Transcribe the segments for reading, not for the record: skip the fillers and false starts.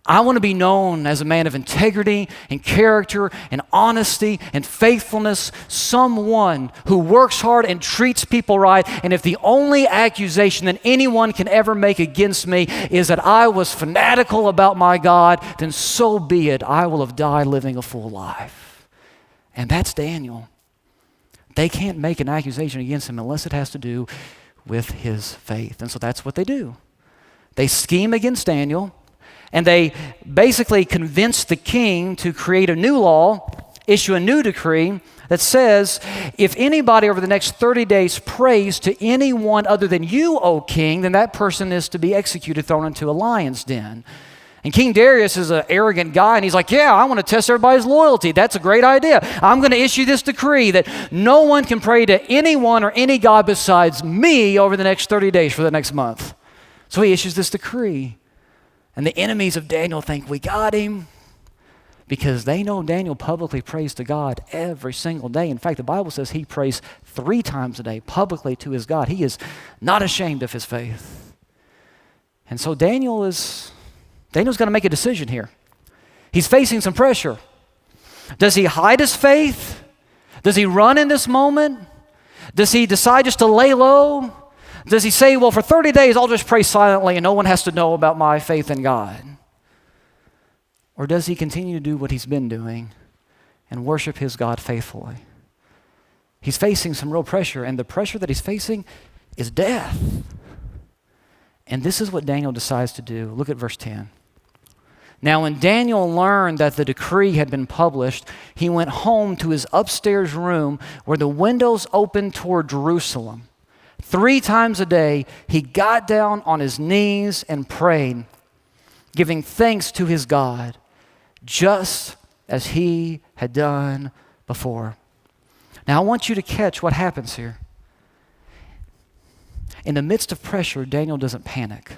I want to be known as a man of integrity and character and honesty and faithfulness, someone who works hard and treats people right. And if the only accusation that anyone can ever make against me is that I was fanatical about my God, then so be it. I will have died living a full life. And that's Daniel. They can't make an accusation against him unless it has to do with his faith. And so that's what they do. They scheme against Daniel. And they basically convinced the king to create a new law, issue a new decree that says, if anybody over the next 30 days prays to anyone other than you, O king, then that person is to be executed, thrown into a lion's den. And King Darius is an arrogant guy, and he's like, yeah, I want to test everybody's loyalty. That's a great idea. I'm going to issue this decree that no one can pray to anyone or any god besides me over the next 30 days for the next month. So he issues this decree. And the enemies of Daniel think, we got him, because they know Daniel publicly prays to God every single day. In fact, the Bible says he prays 3 times a day publicly to his God. He is not ashamed of his faith. And so Daniel's going to make a decision here. He's facing some pressure. Does he hide his faith? Does he run in this moment? Does he decide just to lay low? Does he say, well, for 30 days, I'll just pray silently and no one has to know about my faith in God? Or does he continue to do what he's been doing and worship his God faithfully? He's facing some real pressure, and the pressure that he's facing is death. And this is what Daniel decides to do. Look at verse 10. Now, when Daniel learned that the decree had been published, he went home to his upstairs room where the windows opened toward Jerusalem. 3 times a day, he got down on his knees and prayed, giving thanks to his God, just as he had done before. Now, I want you to catch what happens here. In the midst of pressure, Daniel doesn't panic.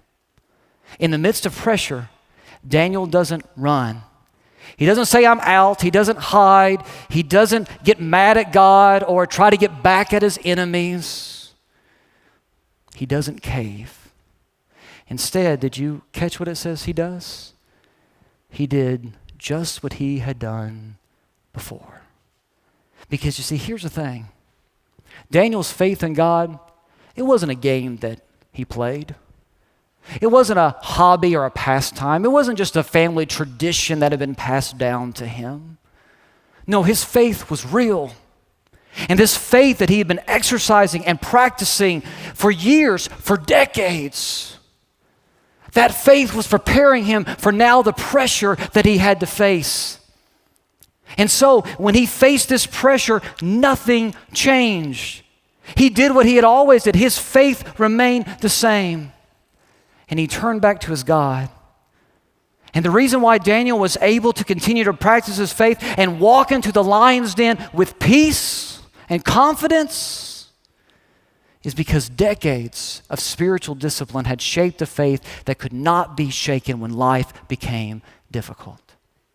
In the midst of pressure, Daniel doesn't run. He doesn't say, I'm out. He doesn't hide. He doesn't get mad at God or try to get back at his enemies. He doesn't cave. Instead, did you catch what it says he does? He did just what he had done before. Because you see, here's the thing. Daniel's faith in God, it wasn't a game that he played. It wasn't a hobby or a pastime. It wasn't just a family tradition that had been passed down to him. No, his faith was real. And this faith that he had been exercising and practicing for years, for decades, that faith was preparing him for now the pressure that he had to face. And so when he faced this pressure, nothing changed. He did what he had always did. His faith remained the same. And he turned back to his God. And the reason why Daniel was able to continue to practice his faith and walk into the lion's den with peace and confidence is because decades of spiritual discipline had shaped a faith that could not be shaken when life became difficult.